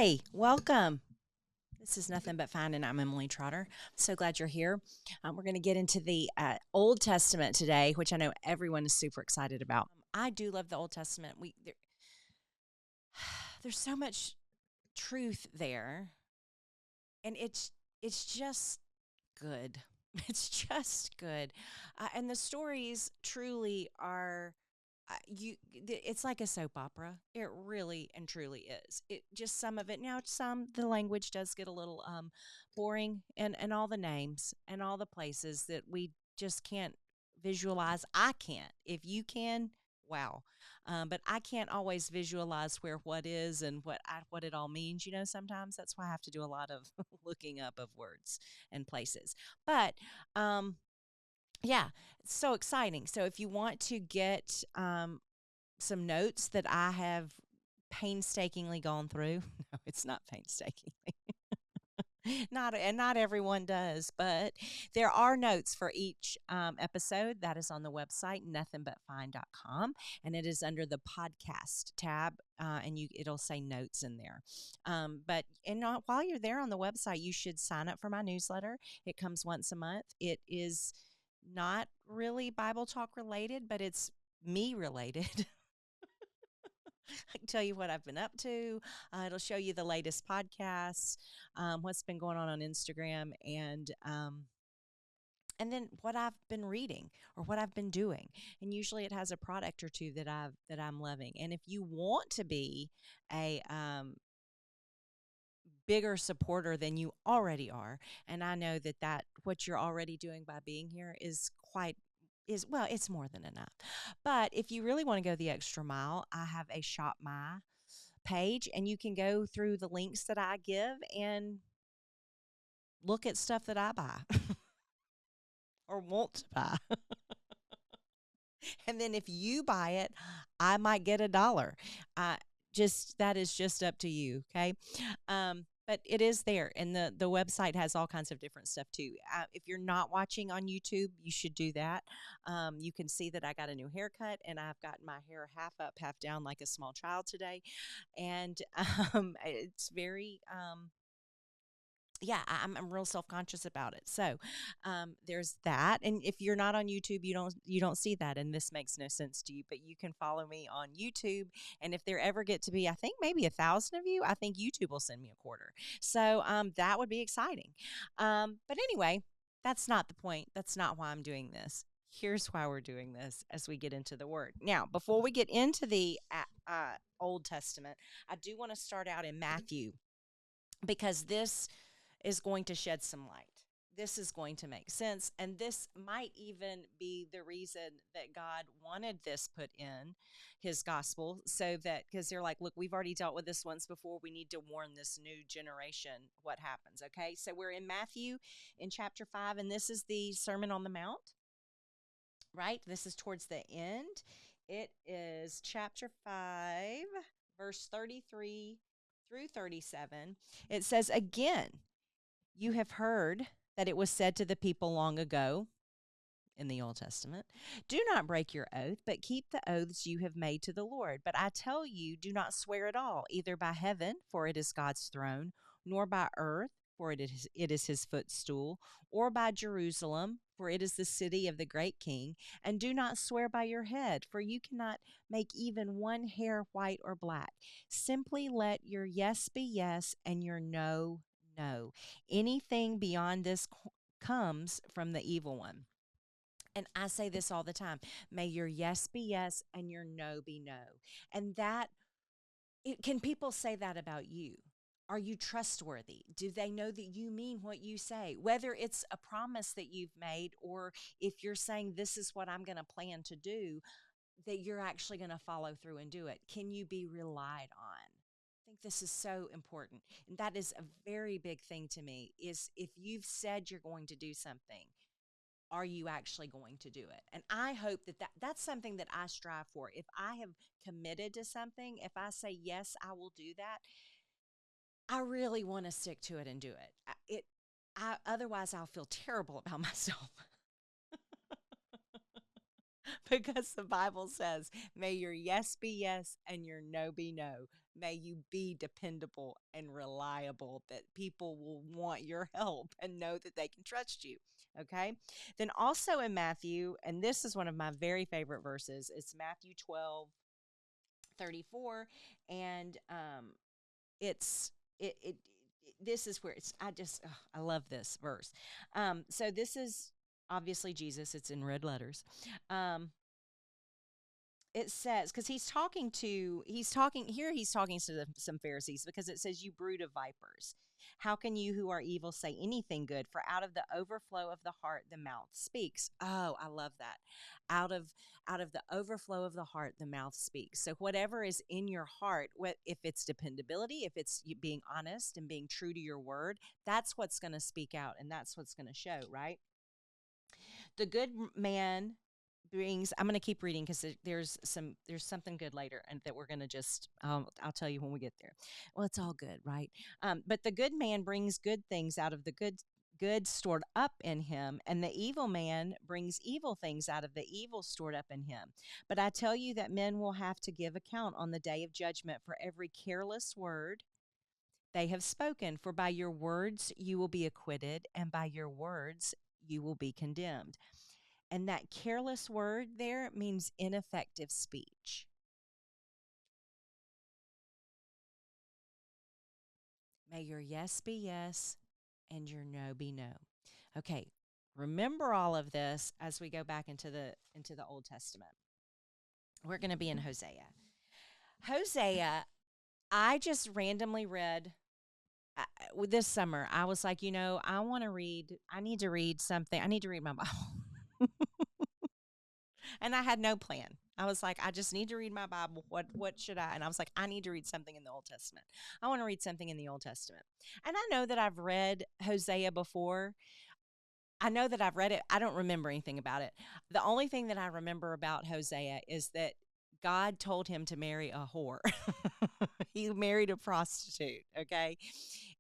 Hey, welcome. This is Nothing But Fine, and I'm Emily Trotter. So glad you're here. We're going to get into the Old Testament today, which I know everyone is super excited about. I do love the Old Testament. There's so much truth there, and it's just good. It's just good, and the stories truly are. It's like a soap opera. It really and truly is. It just some of it now. Some the language does get a little boring, and all the names and all the places that we just can't visualize. I can't. If you can, wow. But I can't always visualize where what is and what it all means. Sometimes that's why I have to do a lot of looking up of words and places. But yeah, it's so exciting. So if you want to get some notes that I have painstakingly gone through, no, it's not painstakingly. Not everyone does, but there are notes for each episode that is on the website nothingbutfine.com, and it is under the podcast tab, and it'll say notes in there. While you're there on the website, you should sign up for my newsletter. It comes once a month. It is not really Bible talk related, but it's me related. I can tell you what I've been up to. It'll show you the latest podcasts, what's been going on Instagram, and then what I've been reading or what I've been doing. And usually it has a product or two that I'm loving. And if you want to be a bigger supporter than you already are, and I know that what you're already doing by being here it's more than enough. But if you really want to go the extra mile, I have a Shop My page, and you can go through the links that I give and look at stuff that I buy or want to buy. And then if you buy it, I might get $1. That is just up to you. Okay. But it is there, and the website has all kinds of different stuff too. If you're not watching on YouTube, you should do that. You can see that I got a new haircut, and I've gotten my hair half up, half down, like a small child today, and it's very yeah, I'm real self conscious about it. So there's that. And if you're not on YouTube, you don't see that, and this makes no sense to you. But you can follow me on YouTube, and if there ever get to be, I think maybe 1,000 of you, I think YouTube will send me a quarter. So that would be exciting. But anyway, that's not the point. That's not why I'm doing this. Here's why we're doing this as we get into the Word. Now, before we get into the Old Testament, I do want to start out in Matthew, because this is going to shed some light. This is going to make sense. And this might even be the reason that God wanted this put in his gospel, so that, because they're like, look, we've already dealt with this once before. We need to warn this new generation what happens. Okay. So we're in Matthew in chapter 5, and this is the Sermon on the Mount, right? This is towards the end. It is chapter 5, verse 33 through 37. It says, again, you have heard that it was said to the people long ago in the Old Testament, do not break your oath, but keep the oaths you have made to the Lord. But I tell you, do not swear at all, either by heaven, for it is God's throne, nor by earth, for it is his footstool, or by Jerusalem, for it is the city of the great king. And do not swear by your head, for you cannot make even one hair white or black. Simply let your yes be yes and your no, no. Anything beyond this comes from the evil one. And I say this all the time. May your yes be yes and your no be no. And can people say that about you? Are you trustworthy? Do they know that you mean what you say? Whether it's a promise that you've made, or if you're saying this is what I'm going to plan to do, that you're actually going to follow through and do it. Can you be relied on? I think this is so important. And that is a very big thing to me, is if you've said you're going to do something, are you actually going to do it? And I hope that's something that I strive for. If I have committed to something, if I say, yes, I will do that, I really want to stick to it and do it. Otherwise I'll feel terrible about myself. Because the Bible says, may your yes be yes and your no be no. May you be dependable and reliable, that people will want your help and know that they can trust you. Okay. Then also in Matthew, and this is one of my very favorite verses, it's Matthew 12:34. And it's, it this is where it's, I love this verse. So this is obviously Jesus, it's in red letters. It says, because he's talking to some Pharisees, because it says, you brood of vipers, how can you who are evil say anything good? For out of the overflow of the heart the mouth speaks. Oh, I love that. Out of the overflow of the heart the mouth speaks. So whatever is in your heart, if it's dependability, if it's you being honest and being true to your word, that's what's going to speak out, and that's what's going to show, right? The good man brings, I'm going to keep reading, because there's something good later, and that we're going to just I'll tell you when we get there. Well, it's all good, right? But the good man brings good things out of the good stored up in him, and the evil man brings evil things out of the evil stored up in him. But I tell you that men will have to give account on the day of judgment for every careless word they have spoken. For by your words you will be acquitted, and by your words you will be condemned. And that careless word there means ineffective speech. May your yes be yes and your no be no. Okay, remember all of this as we go back into the Old Testament. We're going to be in Hosea. Hosea, I just randomly read this summer. I was like, I need to read something. I need to read my Bible. And I had no plan. I was like, I just need to read my Bible. What should I? And I was like, I need to read something in the Old Testament. I want to read something in the Old Testament. And I know that I've read Hosea before. I know that I've read it. I don't remember anything about it. The only thing that I remember about Hosea is that God told him to marry a whore. He married a prostitute, okay?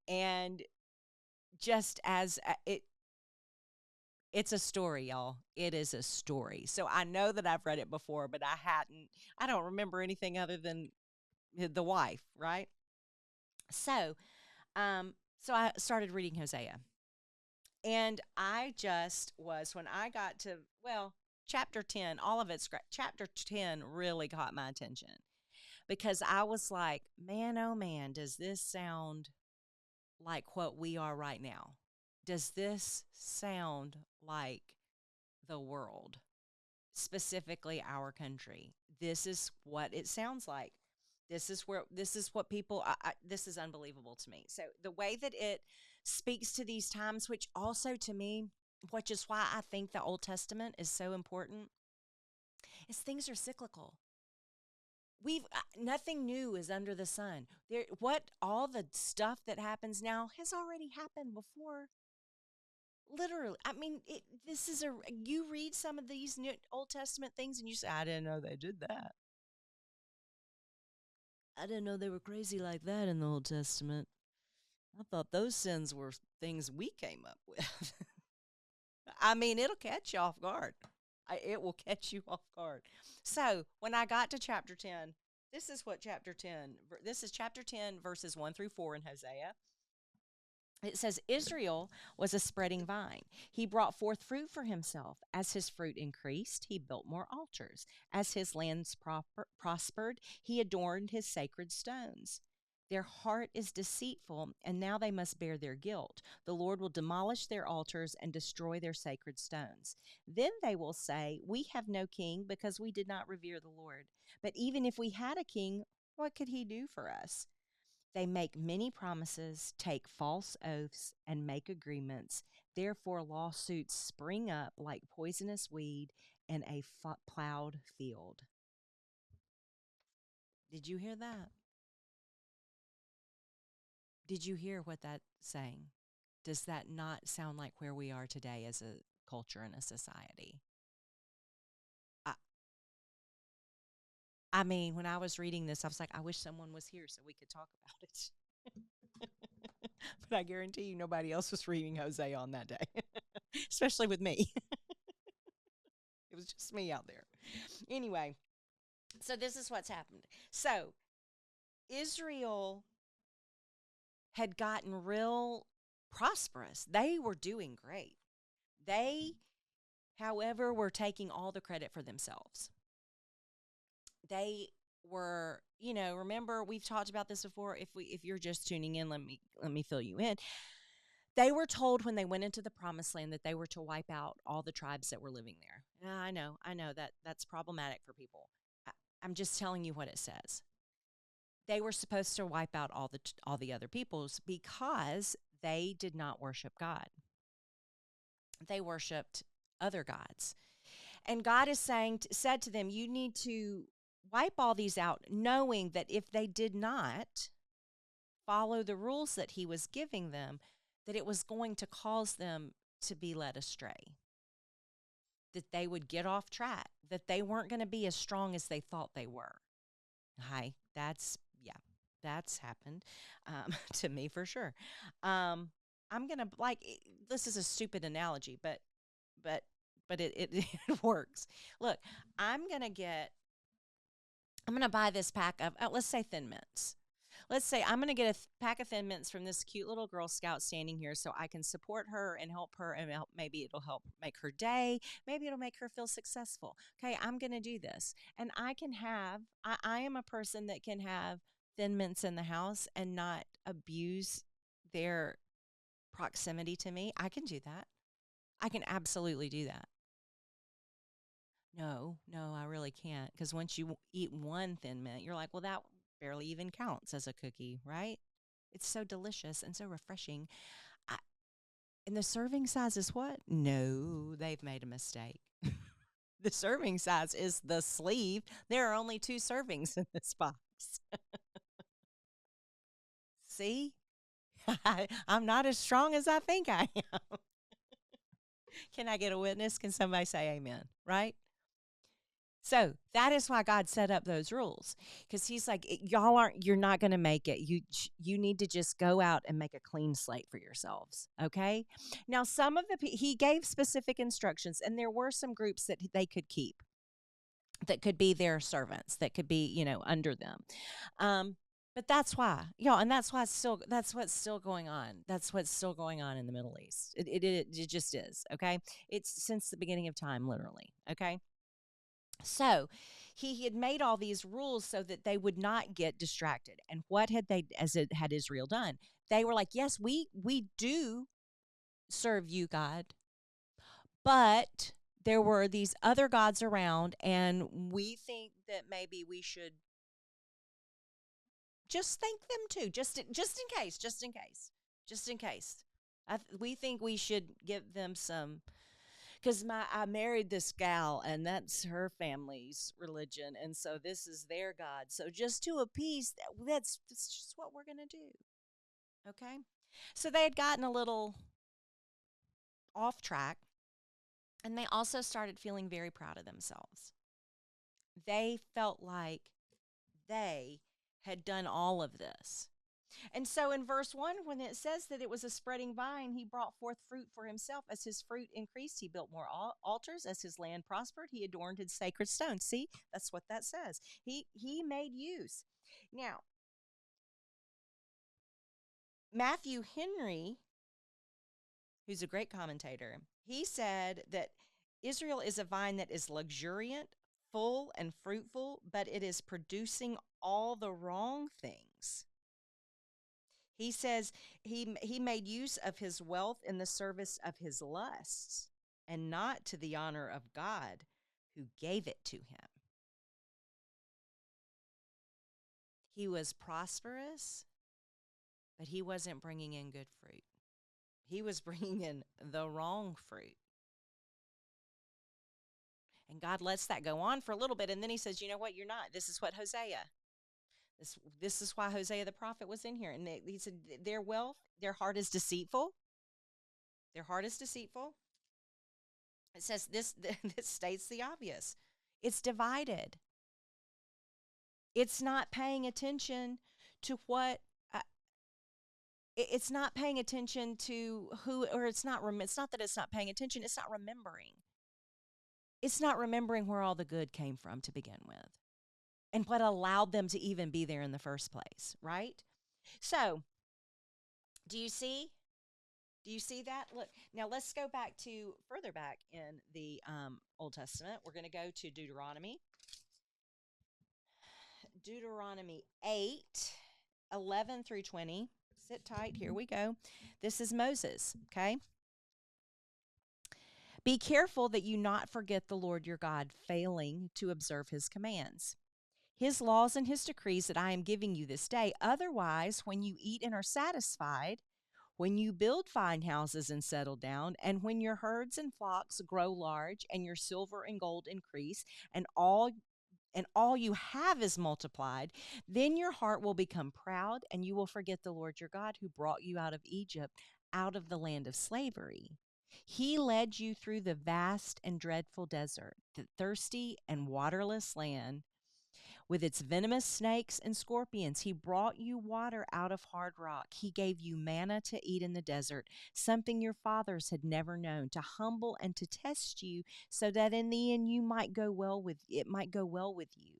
And just as it's a story, y'all. It is a story. So I know that I've read it before, but I don't remember anything other than the wife, right? So, so I started reading Hosea. And I just was, when I got to, well, chapter 10, all of it's great. Chapter 10 really caught my attention, because I was like, man, oh man, does this sound like what we are right now? Does this sound like the world, specifically our country? This is what it sounds like. This is what people, this is unbelievable to me. So the way that it speaks to these times, which also to me, which is why I think the Old Testament is so important, is things are cyclical. We've nothing new is under the sun. All the stuff that happens now has already happened before. Literally, I mean, you read some of these New Old Testament things and you say, I didn't know they did that. I didn't know they were crazy like that in the Old Testament. I thought those sins were things we came up with. I mean, it'll catch you off guard. It will catch you off guard. So when I got to chapter 10, this is chapter 10, verses 1 through 4 in Hosea. It says, Israel was a spreading vine. He brought forth fruit for himself. As his fruit increased, he built more altars. As his lands prospered, he adorned his sacred stones. Their heart is deceitful, and now they must bear their guilt. The Lord will demolish their altars and destroy their sacred stones. Then they will say, we have no king because we did not revere the Lord. But even if we had a king, what could he do for us? They make many promises, take false oaths, and make agreements. Therefore, lawsuits spring up like poisonous weed in a plowed field. Did you hear that? Did you hear what that's saying? Does that not sound like where we are today as a culture and a society? I, I mean, when I was reading this, I was like, I wish someone was here so we could talk about it. But I guarantee you nobody else was reading Hosea on that day, especially with me. It was just me out there. Anyway, so this is what's happened. So Israel had gotten real prosperous. They were doing great. They, however, were taking all the credit for themselves. They were, remember we've talked about this before. If you're just tuning in, let me fill you in. They were told when they went into the promised land that they were to wipe out all the tribes that were living there. I know that that's problematic for people. I'm just telling you what it says. They were supposed to wipe out all the other peoples because they did not worship God. They worshiped other gods. And God is said to them, you need to wipe all these out, knowing that if they did not follow the rules that he was giving them, that it was going to cause them to be led astray, that they would get off track, that they weren't going to be as strong as they thought they were. That's happened to me for sure. I'm going to, this is a stupid analogy, but it works. Look, I'm going to buy this pack of, let's say Thin Mints. Let's say I'm going to get a pack of Thin Mints from this cute little Girl Scout standing here so I can support her and help her, and maybe it'll help make her day. Maybe it'll make her feel successful. Okay, I'm going to do this. And I am a person that can have Thin Mints in the house and not abuse their proximity to me. I can do that. I can absolutely do that. No, I really can't. Because once you eat one Thin Mint, you're like, well, that barely even counts as a cookie, right? It's so delicious and so refreshing. And the serving size is what? No, they've made a mistake. The serving size is the sleeve. There are only 2 servings in this box. See? I'm not as strong as I think I am. Can I get a witness? Can somebody say amen? Right? So that is why God set up those rules, because he's like, you're not going to make it. You need to just go out and make a clean slate for yourselves. Okay. Now, he gave specific instructions, and there were some groups that they could keep, that could be their servants, that could be, under them. But that's why, and that's what's still going on. That's what's still going on in the Middle East. It just is. Okay. It's since the beginning of time, literally. Okay. So he had made all these rules so that they would not get distracted. And what had Israel done? They were like, yes, we do serve you, God, but there were these other gods around, and we think that maybe we should just thank them too, just in case. We think we should give them some. Because I married this gal, and that's her family's religion, and so this is their God. So just to appease, that's just what we're going to do. Okay? So they had gotten a little off track, and they also started feeling very proud of themselves. They felt like they had done all of this. And so in verse 1, when it says that it was a spreading vine, he brought forth fruit for himself. As his fruit increased, he built more altars. As his land prospered, he adorned his sacred stones. See, that's what that says. He made use. Now, Matthew Henry, who's a great commentator, he said that Israel is a vine that is luxuriant, full, and fruitful, but it is producing all the wrong things. He says he made use of his wealth in the service of his lusts, and not to the honor of God who gave it to him. He was prosperous, but he wasn't bringing in good fruit. He was bringing in the wrong fruit. And God lets that go on for a little bit, and then he says, you know what, you're not. This is what Hosea. This is why Hosea the prophet was in here. And he said, their wealth, their heart is deceitful. Their heart is deceitful. It says this states the obvious. It's divided. It's not paying attention to what, it's not paying attention to who, or it's not that it's not paying attention, it's not remembering. It's not remembering where all the good came from to begin with and what allowed them to even be there in the first place, right? So, do you see? Do you see that? Look, now let's go back to further back in the Old Testament. We're going to go to Deuteronomy. Deuteronomy 8, 11 through 20. Sit tight. Here we go. This is Moses, okay? Be careful that you not forget the Lord your God, failing to observe his commands, his laws and his decrees that I am giving you this day. Otherwise, when you eat and are satisfied, when you build fine houses and settle down, and when your herds and flocks grow large, and your silver and gold increase, and all you have is multiplied, then your heart will become proud, and you will forget the Lord your God who brought you out of Egypt, out of the land of slavery. He led you through the vast and dreadful desert, the thirsty and waterless land, with its venomous snakes and scorpions. He brought you water out of hard rock. He gave you manna to eat in the desert, something your fathers had never known, to humble and to test you, so that in the end you might go well with it might go well with you.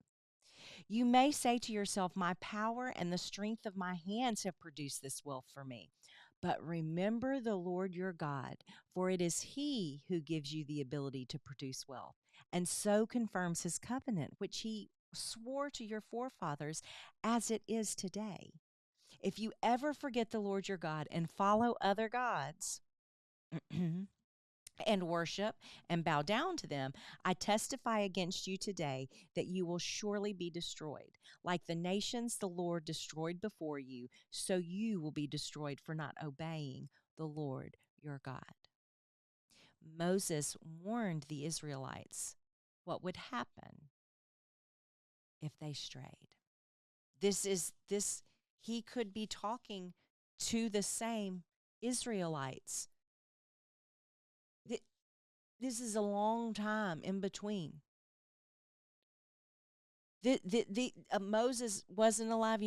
You may say to yourself, my power and the strength of my hands have produced this wealth for me. But remember the Lord your God, for it is he who gives you the ability to produce wealth, and so confirms his covenant, which he swore to your forefathers, as it is today. If you ever forget the Lord your God and follow other gods, and worship and bow down to them, I testify against you today that you will surely be destroyed. Like the nations the Lord destroyed before you, so you will be destroyed for not obeying the Lord your God. Moses warned the Israelites what would happen if they strayed. This he could be talking to the same Israelites. This is a long time in between. Moses wasn't alive.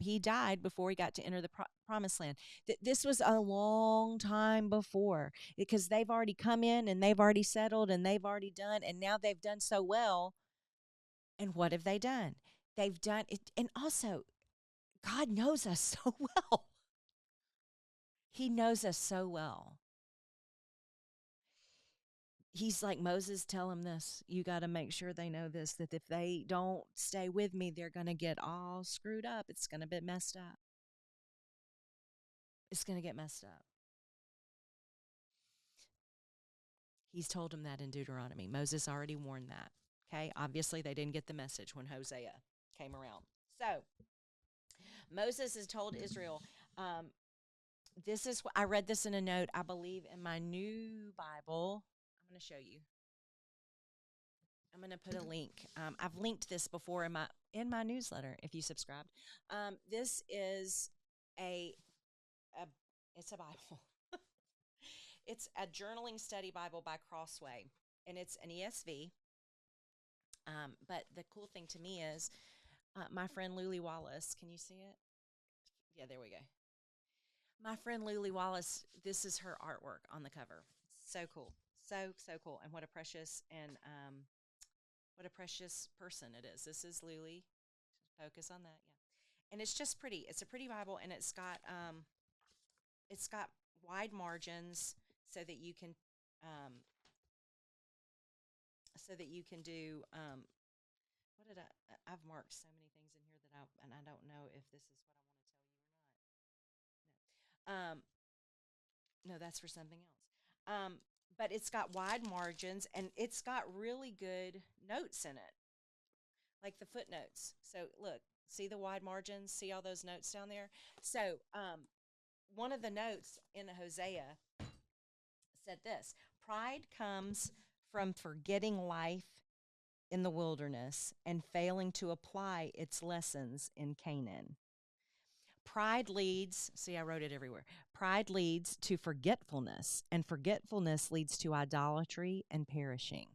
He died before he got to enter the promised land. This was a long time before, because they've already come in and they've already settled and they've already done, and now they've done so well. And what have they done? They've done it. And also, God knows us so well. He knows us so well. He's like, Moses, tell him this. You got to make sure they know this, that if they don't stay with me, they're going to get all screwed up. It's going to be messed up. It's going to get messed up. He's told him that in Deuteronomy. Moses already warned that. Okay, obviously they didn't get the message when Hosea came around. So Moses has told Israel, this is what I read this in a note, I believe, in my new Bible. I'm going to show you. I'm going to put a link. I've linked this before in my newsletter if you subscribed. This is it's a Bible. It's a journaling study Bible by Crossway, and it's an ESV. But the cool thing to me is my friend Luli Wallace. Can you see it? Yeah, there we go. My friend Luli Wallace, this is her artwork on the cover. So cool. So cool. And what a precious person it is. This is Luli. Focus on that. Yeah. And it's just pretty. It's a pretty Bible, and it's got wide margins so that you can do what did I've marked so many things in here that I don't know if this is what I want to tell you or not. No, that's for something else. But it's got wide margins, and it's got really good notes in it, like the footnotes. So look, see the wide margins? See all those notes down there? So one of the notes in Hosea said this: pride comes from forgetting life in the wilderness and failing to apply its lessons in Canaan. Pride leads, see, I wrote it everywhere. Pride leads to forgetfulness, and forgetfulness leads to idolatry and perishing.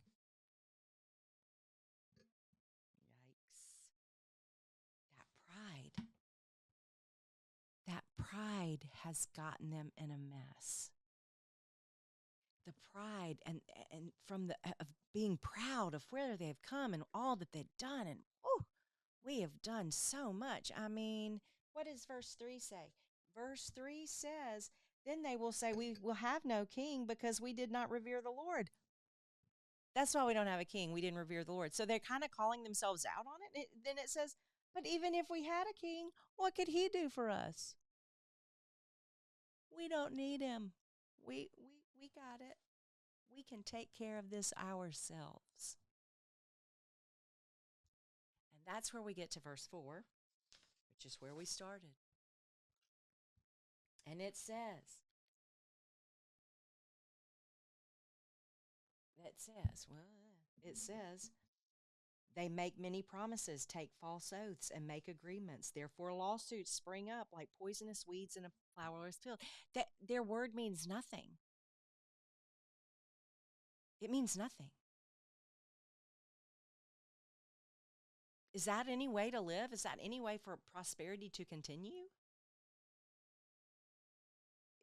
Yikes. That pride has gotten them in a mess. the pride and from the of being proud of where they've come and all that they've done, and oh, we have done so much. I mean, what does verse 3 say? Verse 3 says, then they will say, we will have no king because we did not revere the Lord. That's why we don't have a king. We didn't revere the Lord. So they're kind of calling themselves out on it. Then it says, but even if we had a king, what could he do for us? We don't need him. We got it. We can take care of this ourselves. And that's where we get to verse 4, which is where we started. And it says, they make many promises, take false oaths, and make agreements. Therefore, lawsuits spring up like poisonous weeds in a flowerless field. That their word means nothing. It means nothing. Is that any way to live? Is that any way for prosperity to continue?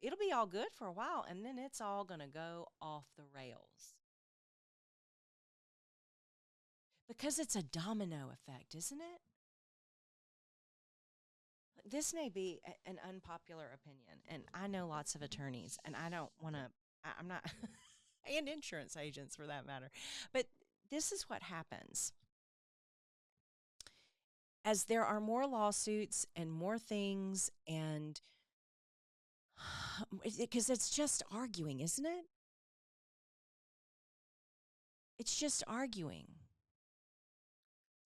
It'll be all good for a while, and then it's all going to go off the rails. Because it's a domino effect, isn't it? This may be an unpopular opinion, and I know lots of attorneys, and I don't want to, I'm not, and insurance agents for that matter. But this is what happens. As there are more lawsuits and more things, and because it's just arguing, isn't it? It's just arguing.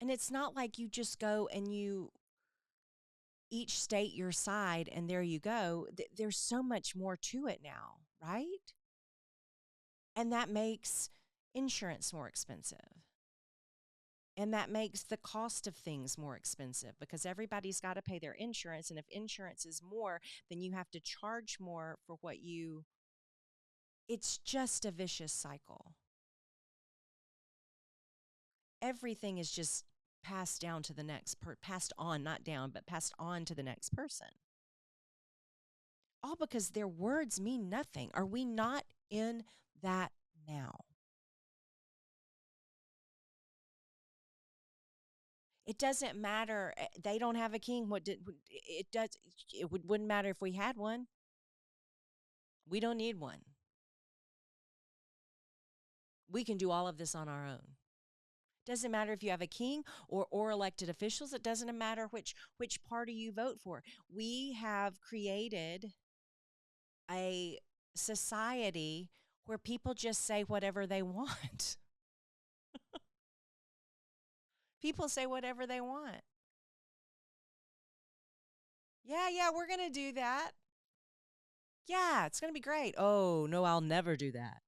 And it's not like you just go and you each state your side and there you go. There's so much more to it now, right? And that makes insurance more expensive. And that makes the cost of things more expensive because everybody's got to pay their insurance. And if insurance is more, then you have to charge more for what you. It's just a vicious cycle. Everything is just passed down to the next passed on, not down, but passed on to the next person. All because their words mean nothing. Are we not in that now? It doesn't matter. They don't have a king. Wouldn't matter if we had one. We don't need one. We can do all of this on our own. Doesn't matter if you have a king or elected officials. It doesn't matter which party you vote for. We have created a society where people just say whatever they want. People say whatever they want. Yeah, we're going to do that. Yeah, it's going to be great. Oh, no, I'll never do that.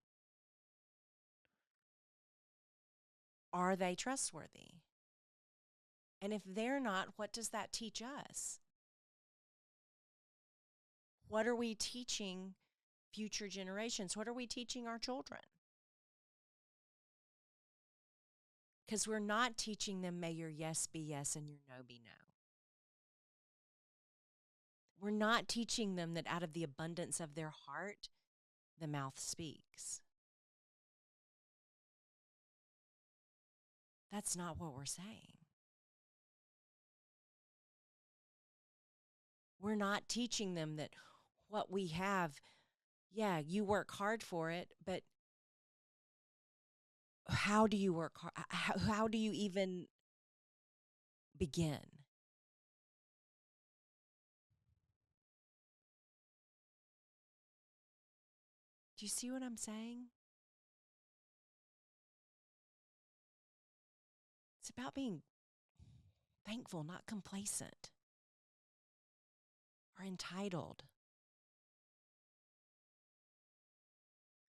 Are they trustworthy? And if they're not, what does that teach us? What are we teaching future generations? What are we teaching our children? Because we're not teaching them, may your yes be yes and your no be no. We're not teaching them that out of the abundance of their heart, the mouth speaks. That's not what we're saying. We're not teaching them that what we have, yeah, you work hard for it, but how do you work hard? How do you even begin? Do you see what I'm saying? It's about being thankful, not complacent or entitled.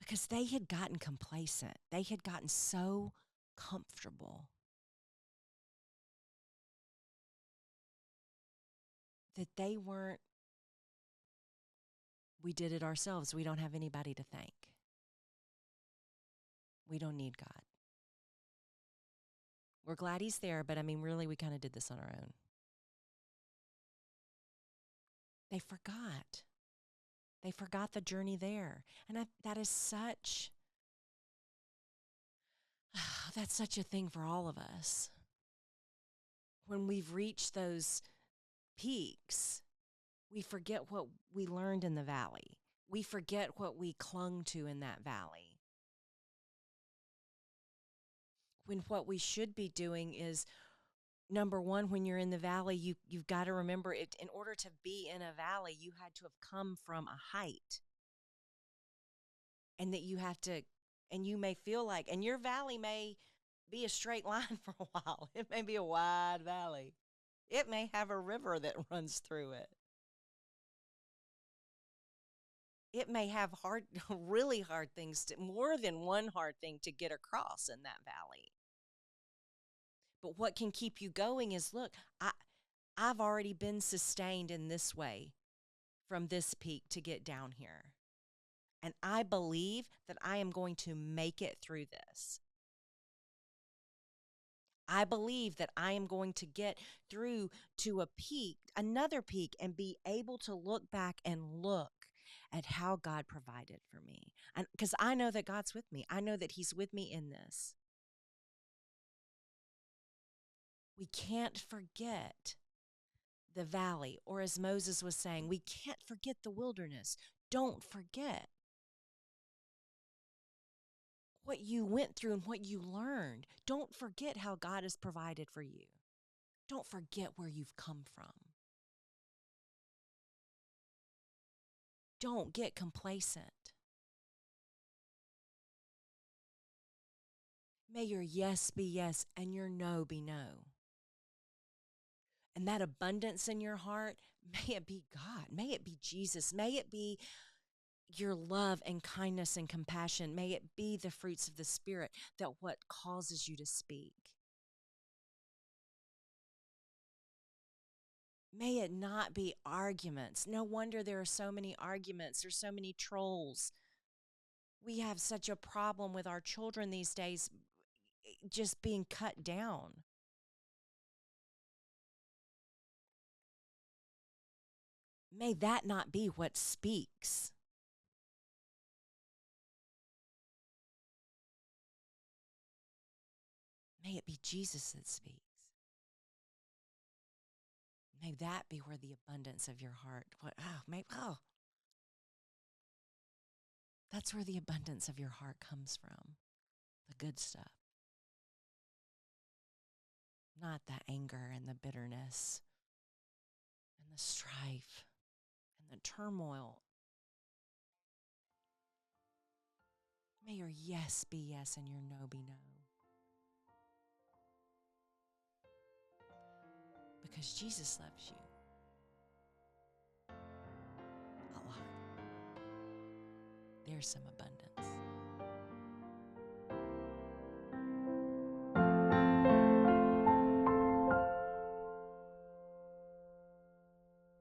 Because they had gotten complacent. They had gotten so comfortable that they weren't, we did it ourselves. We don't have anybody to thank. We don't need God. We're glad he's there, but I mean, really, we kind of did this on our own. They forgot. They forgot the journey there. And that is such, that's such a thing for all of us. When we've reached those peaks, we forget what we learned in the valley. We forget what we clung to in that valley. When what we should be doing is, number one, when you're in the valley, you've got to remember it. In order to be in a valley, you had to have come from a height. And that you have to, and you may feel like, and your valley may be a straight line for a while. It may be a wide valley. It may have a river that runs through it. It may have really hard things, more than one hard thing to get across in that valley. But what can keep you going is, look, I've already been sustained in this way from this peak to get down here. And I believe that I am going to make it through this. I believe that I am going to get through to a peak, another peak, and be able to look back and look at how God provided for me. And because I know that God's with me, I know that He's with me in this. We can't forget the valley, or as Moses was saying, we can't forget the wilderness. Don't forget what you went through and what you learned. Don't forget how God has provided for you. Don't forget where you've come from. Don't get complacent. May your yes be yes and your no be no. And that abundance in your heart, may it be God. May it be Jesus. May it be your love and kindness and compassion. May it be the fruits of the Spirit that what causes you to speak. May it not be arguments. No wonder there are so many arguments. There's so many trolls. We have such a problem with our children these days just being cut down. May that not be what speaks. May it be Jesus that speaks. May that be where the abundance of your heart, that's where the abundance of your heart comes from. The good stuff. Not the anger and the bitterness and the strife and the turmoil. May your yes be yes and your no be no. Because Jesus loves you a lot. There's some abundance.